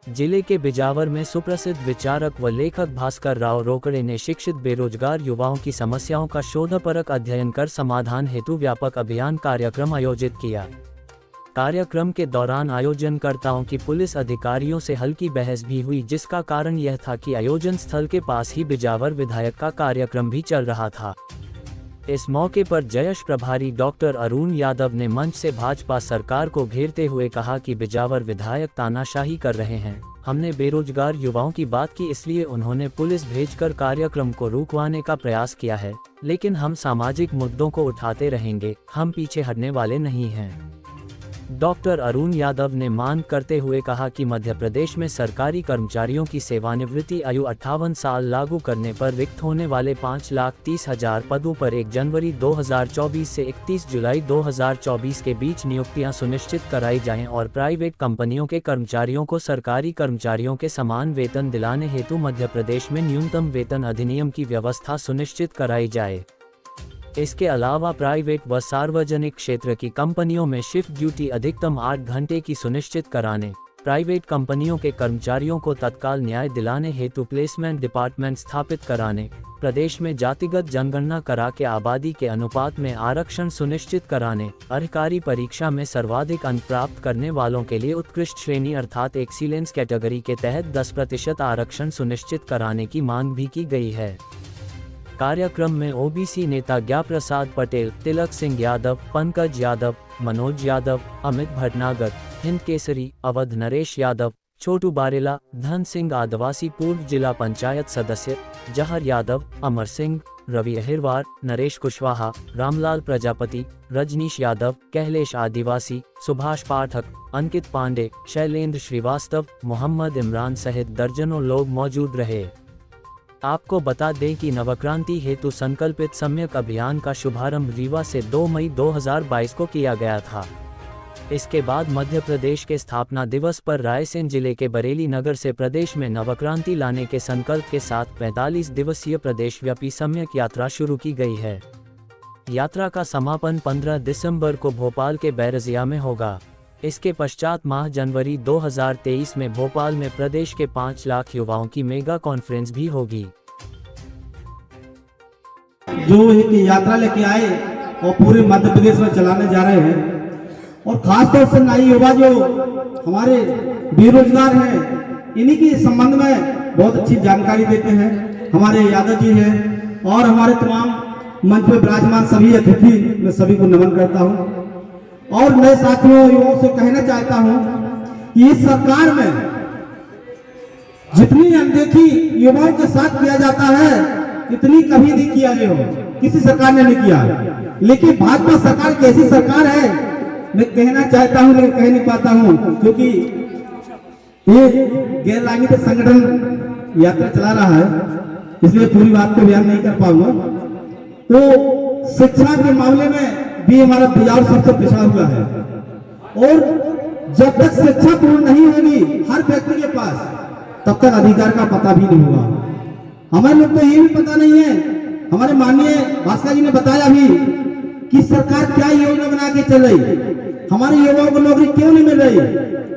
जिले के बिजावर में सुप्रसिद्ध विचारक व लेखक भास्कर राव रोकड़े ने शिक्षित बेरोजगार युवाओं की समस्याओं का शोधपरक अध्ययन कर समाधान हेतु व्यापक अभियान कार्यक्रम आयोजित किया। कार्यक्रम के दौरान आयोजनकर्ताओं की पुलिस अधिकारियों से हल्की बहस भी हुई, जिसका कारण यह था कि आयोजन स्थल के पास ही बिजावर विधायक का कार्यक्रम भी चल रहा था। इस मौके पर जयश प्रभारी डॉक्टर अरुण यादव ने मंच से भाजपा सरकार को घेरते हुए कहा कि बिजावर विधायक तानाशाही कर रहे हैं। हमने बेरोजगार युवाओं की बात की, इसलिए उन्होंने पुलिस भेजकर कार्यक्रम को रुकवाने का प्रयास किया है, लेकिन हम सामाजिक मुद्दों को उठाते रहेंगे, हम पीछे हटने वाले नहीं हैं। डॉक्टर अरुण यादव ने मांग करते हुए कहा कि मध्य प्रदेश में सरकारी कर्मचारियों की सेवानिवृत्ति आयु 58 साल लागू करने पर रिक्त होने वाले 5,30,000 पदों पर 1 जनवरी 2024 से 31 जुलाई 2024 के बीच नियुक्तियां सुनिश्चित कराई जाएं और प्राइवेट कंपनियों के कर्मचारियों को सरकारी कर्मचारियों के समान वेतन दिलाने हेतु मध्य प्रदेश में न्यूनतम वेतन अधिनियम की व्यवस्था सुनिश्चित कराई जाए। इसके अलावा प्राइवेट व सार्वजनिक क्षेत्र की कंपनियों में शिफ्ट ड्यूटी अधिकतम 8 घंटे की सुनिश्चित कराने, प्राइवेट कंपनियों के कर्मचारियों को तत्काल न्याय दिलाने हेतु प्लेसमेंट डिपार्टमेंट स्थापित कराने, प्रदेश में जातिगत जनगणना करा के आबादी के अनुपात में आरक्षण सुनिश्चित कराने, अधिकारी परीक्षा में सर्वाधिक अंक प्राप्त करने वालों के लिए उत्कृष्ट श्रेणी अर्थात एक्सीलेंस कैटेगरी के तहत 10% आरक्षण सुनिश्चित कराने की मांग भी की गई है। कार्यक्रम में ओबीसी नेता ज्ञाप्रसाद पटेल, तिलक सिंह यादव, पंकज यादव, मनोज यादव, अमित भटनागर, हिंद केसरी, अवध नरेश यादव, छोटू बारेला, धन सिंह आदिवासी पूर्व जिला पंचायत सदस्य, जहर यादव, अमर सिंह, रवि अहिरवार, नरेश कुशवाहा, रामलाल प्रजापति, रजनीश यादव, कैलेश आदिवासी, सुभाष पाठक, अंकित पांडे, शैलेंद्र श्रीवास्तव, मोहम्मद इमरान सहित दर्जनों लोग मौजूद रहे। आपको बता दें कि नवक्रांति हेतु संकल्पित सम्यक अभियान का शुभारंभ रीवा से 2 मई 2022 को किया गया था। इसके बाद मध्य प्रदेश के स्थापना दिवस पर रायसेन जिले के बरेली नगर से प्रदेश में नवक्रांति लाने के संकल्प के साथ 45 दिवसीय प्रदेशव्यापी सम्यक यात्रा शुरू की गई है। यात्रा का समापन 15 दिसंबर को भोपाल के बैरजिया में होगा। इसके पश्चात माह जनवरी 2023 में भोपाल में प्रदेश के 5 लाख युवाओं की मेगा कॉन्फ्रेंस भी होगी। जो एक यात्रा लेके आए और पूरे मध्य प्रदेश में चलाने जा रहे हैं और खासतौर से नए युवा जो हमारे बेरोजगार हैं, इन्हीं के संबंध में बहुत अच्छी जानकारी देते हैं। हमारे यादव जी हैं और हमारे तमाम मंच पे विराजमान सभी अतिथि, मैं सभी को नमन करता हूँ और नए साथियों युवाओं से कहना चाहता हूं कि इस सरकार में जितनी अनदेखी युवाओं के साथ किया जाता है, इतनी कभी नहीं किया गया हो, किसी सरकार ने नहीं किया। लेकिन भाजपा सरकार कैसी सरकार है, मैं कहना चाहता हूं लेकिन कह नहीं पाता हूं, क्योंकि ये गैर लाइनी संगठन यात्रा चला रहा है, इसलिए पूरी बात को बयान नहीं कर पाऊंगा। तो शिक्षा के मामले में भी हमारा बिहार सबसे पिछड़ा हुआ है और जब तक शिक्षा पूर्ण नहीं होगी हर व्यक्ति के पास, तब तक अधिकार का पता भी नहीं होगा। हमारे लोग तो ये भी पता नहीं है, हमारे माननीय भास्कर जी ने बताया भी कि सरकार क्या योजना बना के चल रही, हमारे युवाओं को नौकरी क्यों नहीं मिल रही।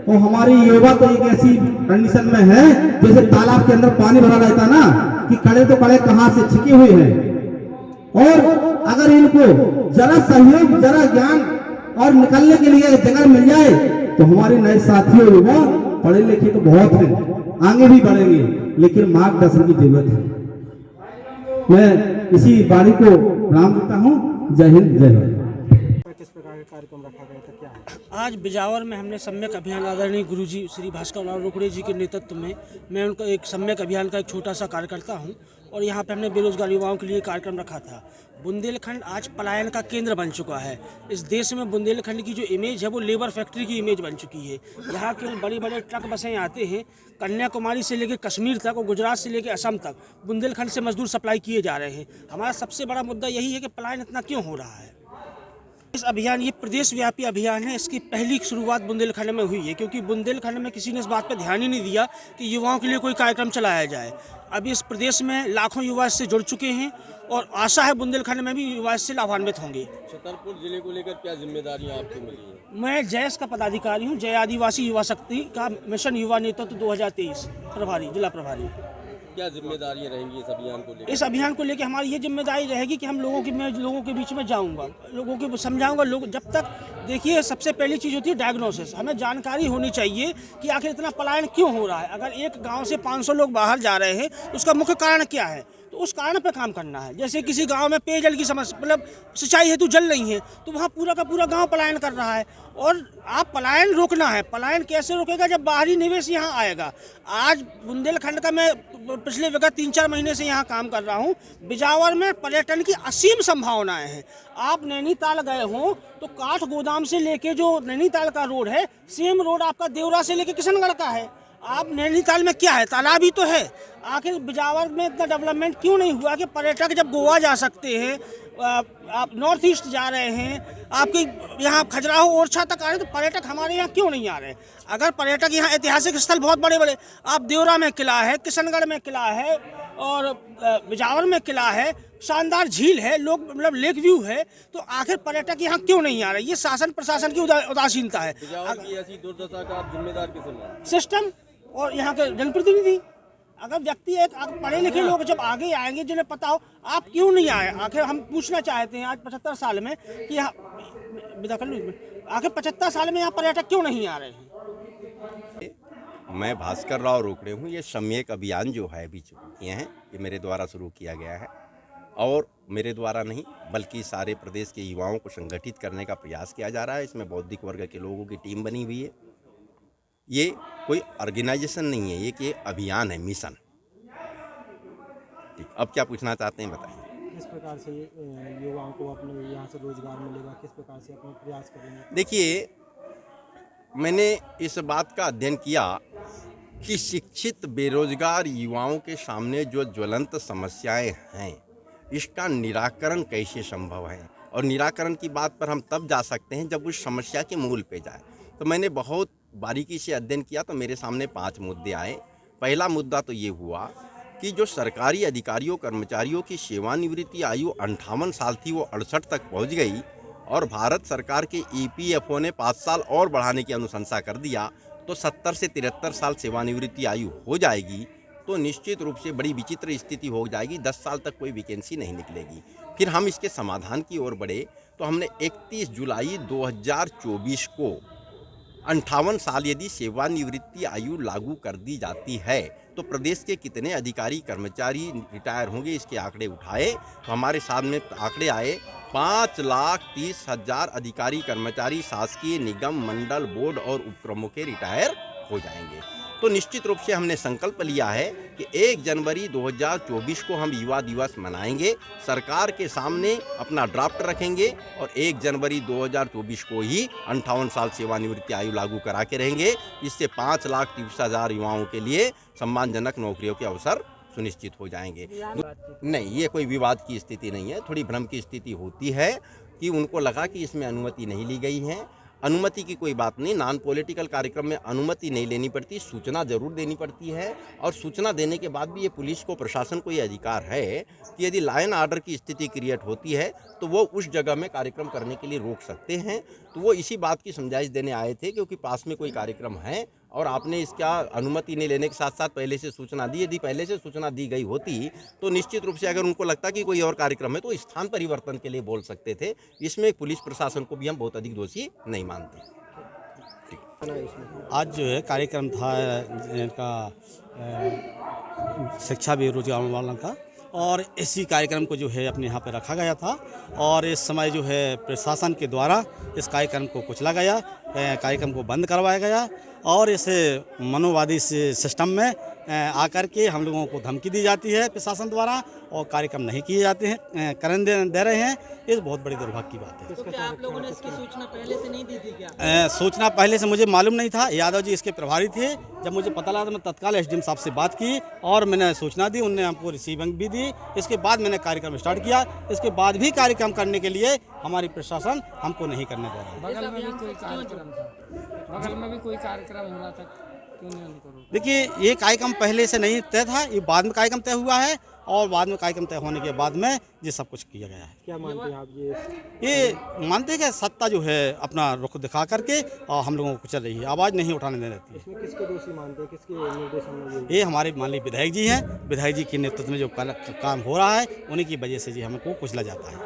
और हमारी युवा तो एक ऐसी कंडीशन में है जैसे तालाब के अंदर पानी भरा रहता ना, कि कड़े तो कड़े कहां से छिके हुए हैं। और अगर इनको जरा सहयोग, जरा ज्ञान और निकलने के लिए जगह मिल जाए तो हमारे नए साथियों युवा पढ़े लिखे तो बहुत हैं, आगे भी बढ़ेंगे, लेकिन मार्गदर्शन की जरूरत है। मैं इसी वाणी को राम देता हूँ। जय हिंद, जय भारत। किस प्रकार का कार्यक्रम रखा गया था, क्या है? आज बिजावर में हमने सम्यक अभियान आदरणीय गुरुजी श्री भास्कर राव रोकड़े जी के नेतृत्व में मैं उनका एक सम्यक अभियान का एक छोटा सा कार्यकर्ता हूं और यहां पे हमने बेरोजगार युवाओं के लिए कार्यक्रम रखा था। बुंदेलखंड आज पलायन का केंद्र बन चुका है। इस देश में बुंदेलखंड की जो इमेज है वो लेबर फैक्ट्री की इमेज बन चुकी है। यहाँ केवल बड़े बड़े ट्रक बसें आते हैं, कन्याकुमारी से लेकर कश्मीर तक और गुजरात से लेकर असम तक बुंदेलखंड से मजदूर सप्लाई किए जा रहे हैं। हमारा सबसे बड़ा मुद्दा यही है कि पलायन इतना क्यों हो रहा है। इस अभियान, ये प्रदेश व्यापी अभियान है। इसकी पहली शुरुआत बुंदेलखंड में हुई है, क्योंकि बुंदेलखंड में किसी ने इस बात पर ध्यान ही नहीं दिया कि युवाओं के लिए कोई कार्यक्रम चलाया जाए। अभी इस प्रदेश में लाखों युवा इससे जुड़ चुके हैं और आशा है बुंदेलखंड में भी युवा इससे लाभान्वित होंगे। छतरपुर जिले को लेकर क्या जिम्मेदारियां आपको मिली हैं? मैं जैस का पदाधिकारी हूँ, जय आदिवासी युवा शक्ति का मिशन युवा नेतृत्व 2023 प्रभारी, जिला प्रभारी। क्या जिम्मेदारियां रहेंगी इस अभियान को लेकर? इस अभियान को लेकर हमारी ये जिम्मेदारी रहेगी कि मैं लोगों के बीच में जाऊंगा, लोगों को समझाऊंगा। लोग जब तक, देखिए, सबसे पहली चीज़ होती है डायग्नोसिस। हमें जानकारी होनी चाहिए कि आखिर इतना पलायन क्यों हो रहा है। अगर एक गांव से 500 लोग बाहर जा रहे हैं तो उसका मुख्य कारण क्या है, तो उस कारण पर काम करना है। जैसे किसी गांव में पेयजल की समस्या, मतलब सिंचाई हेतु जल नहीं है, तो वहाँ पूरा का पूरा गांव पलायन कर रहा है। और आप पलायन रोकना है। पलायन कैसे रोकेगा? जब बाहरी निवेश यहाँ आएगा। आज बुंदेलखंड का मैं पिछले विगत 3-4 महीने से यहाँ काम कर रहा हूँ। बिजावर में पर्यटन की असीम संभावनाएं हैं। आप नैनीताल गए हो तो काठ गोदाम से लेके जो नैनीताल का रोड है, सेम रोड आपका देवरा से लेके किशनगढ़ का है। आप नैनीताल में क्या है? तालाब ही तो है। आखिर बिजावर में इतना डेवलपमेंट क्यों नहीं हुआ कि पर्यटक जब गोवा जा सकते हैं, आप नॉर्थ ईस्ट जा रहे हैं, आपके यहाँ खजुराहो ओरछा तक आ रहे हैं, तो पर्यटक हमारे यहाँ क्यों नहीं आ रहे? अगर पर्यटक यहाँ, ऐतिहासिक स्थल बहुत बड़े बड़े, आप देवरा में किला है, किशनगढ़ में किला है और बिजावर में किला है, शानदार झील है, लोग मतलब लेक व्यू है, तो आखिर पर्यटक यहाँ क्यों नहीं आ रहे? ये शासन प्रशासन की उदासीनता है। बिजावर की ऐसी दुर्दशा का आप जिम्मेदार किसे मानते? सिस्टम और यहाँ के जनप्रतिनिधि। अगर व्यक्ति एक पढ़े लिखे लोग जब आगे आएंगे, जिन्हें पता हो, आप क्यों नहीं आए? आखिर हम पूछना चाहते हैं आज 75 साल में कि आखिर 75 साल में यहाँ पर्यटक क्यों नहीं आ रहे हैं? मैं भास्कर राव रोकड़े हूँ। ये सम्यक अभियान जो है बीच किए हैं, ये मेरे द्वारा शुरू किया गया है और मेरे द्वारा नहीं बल्कि सारे प्रदेश के युवाओं को संगठित करने का प्रयास किया जा रहा है। इसमें बौद्धिक वर्ग के लोगों की टीम बनी हुई है। ये कोई ऑर्गेनाइजेशन नहीं है, ये कि अभियान है, मिशन। ठीक, अब क्या पूछना चाहते हैं बताइए। किस प्रकार से युवाओं को अपने यहाँ से रोजगार मिलेगा, किस प्रकार से अपने प्रयास करेंगे? देखिए, मैंने इस बात का अध्ययन किया कि शिक्षित बेरोजगार युवाओं के सामने जो ज्वलंत समस्याएं हैं, इसका निराकरण कैसे संभव है, और निराकरण की बात पर हम तब जा सकते हैं जब उस समस्या के मूल पे जाए। तो मैंने बहुत बारीकी से अध्ययन किया, तो मेरे सामने 5 मुद्दे आए। पहला मुद्दा तो ये हुआ कि जो सरकारी अधिकारियों कर्मचारियों की सेवानिवृत्ति आयु 58 साल थी, वो 68 तक पहुंच गई और भारत सरकार के EPFO ने 5 साल और बढ़ाने की अनुशंसा कर दिया, तो 70 से 73 साल सेवानिवृत्ति आयु हो जाएगी। तो निश्चित रूप से बड़ी विचित्र स्थिति हो जाएगी, 10 साल तक कोई वैकेंसी नहीं निकलेगी। फिर हम इसके समाधान की ओर बढ़े, तो हमने 31 जुलाई 2024 को 58 साल यदि सेवानिवृत्ति आयु लागू कर दी जाती है तो प्रदेश के कितने अधिकारी कर्मचारी रिटायर होंगे, इसके आंकड़े उठाए तो हमारे सामने आंकड़े आए 5,30,000 अधिकारी कर्मचारी शासकीय निगम मंडल बोर्ड और उपक्रमों के रिटायर हो जाएंगे। तो निश्चित रूप से हमने संकल्प लिया है कि 1 जनवरी 2024 को हम युवा दिवस मनाएंगे, सरकार के सामने अपना ड्राफ्ट रखेंगे और 1 जनवरी 2024 को ही 58 साल सेवानिवृत्ति आयु लागू करा के रहेंगे। इससे 5,30,000 युवाओं के लिए सम्मानजनक नौकरियों के अवसर सुनिश्चित हो जाएंगे। नहीं, ये कोई विवाद की स्थिति नहीं है। थोड़ी भ्रम की स्थिति होती है कि उनको लगा कि इसमें अनुमति नहीं ली गई है। अनुमति की कोई बात नहीं, नॉन पॉलिटिकल कार्यक्रम में अनुमति नहीं लेनी पड़ती, सूचना जरूर देनी पड़ती है। और सूचना देने के बाद भी ये पुलिस को, प्रशासन को ये अधिकार है कि यदि लॉ एंड ऑर्डर की स्थिति क्रिएट होती है तो वो उस जगह में कार्यक्रम करने के लिए रोक सकते हैं। तो वो इसी बात की समझाइश देने आए थे, क्योंकि पास में कोई कार्यक्रम है और आपने इसका अनुमति नहीं लेने के साथ साथ पहले से सूचना दी। यदि पहले से सूचना दी गई होती तो निश्चित रूप से अगर उनको लगता कि कोई और कार्यक्रम है तो स्थान परिवर्तन के लिए बोल सकते थे। इसमें पुलिस प्रशासन को भी हम बहुत अधिक दोषी नहीं मानते। आज जो है कार्यक्रम था इनका शिक्षा बेरोजगार वालों का, और इसी कार्यक्रम को जो है अपने यहाँ पे रखा गया था और इस समय जो है प्रशासन के द्वारा इस कार्यक्रम को कुचला गया, कार्यक्रम को बंद करवाया गया। और इस मनोवादी सिस्टम में आकर के हम लोगों को धमकी दी जाती है प्रशासन द्वारा और कार्यक्रम नहीं किए जाते हैं, करने दे रहे हैं। ये बहुत बड़ी दुर्भाग्य की बात है। तो क्या आप लोगों ने इसकी सूचना पहले से नहीं दी थी क्या? सूचना पहले से मुझे मालूम नहीं था। यादव जी इसके प्रभारी थे। जब मुझे पता लगा तो मैं तत्काल एसडीएम साहब से बात की और मैंने सूचना दी, उन्होंने हमको रिसीविंग भी दी। इसके बाद मैंने कार्यक्रम स्टार्ट किया। इसके बाद भी कार्यक्रम करने के लिए हमारी प्रशासन हमको नहीं करने दे रहा है। बगल में भी कोई कार्यक्रम था, बगल में भी कोई कार्यक्रम हो रहा था, क्यों नहीं करो? देखिए, ये कार्यक्रम पहले से नहीं तय था, ये बाद में कार्यक्रम तय हुआ है और बाद में कार्यक्रम तय होने के बाद में ये सब कुछ किया गया है। क्या मानते हैं आप ये मानते हैं कि सत्ता जो है अपना रुख दिखा करके और हम लोगों को चल रही है, आवाज़ नहीं उठाने दे रही है। इसमें किसको दोषी मानते हैं, किसके निर्देशन में ये हमारे माननीय विधायक जी हैं। विधायक जी के नेतृत्व में जो काम हो रहा है उन्हीं की वजह से जी हमको कुचला जाता है।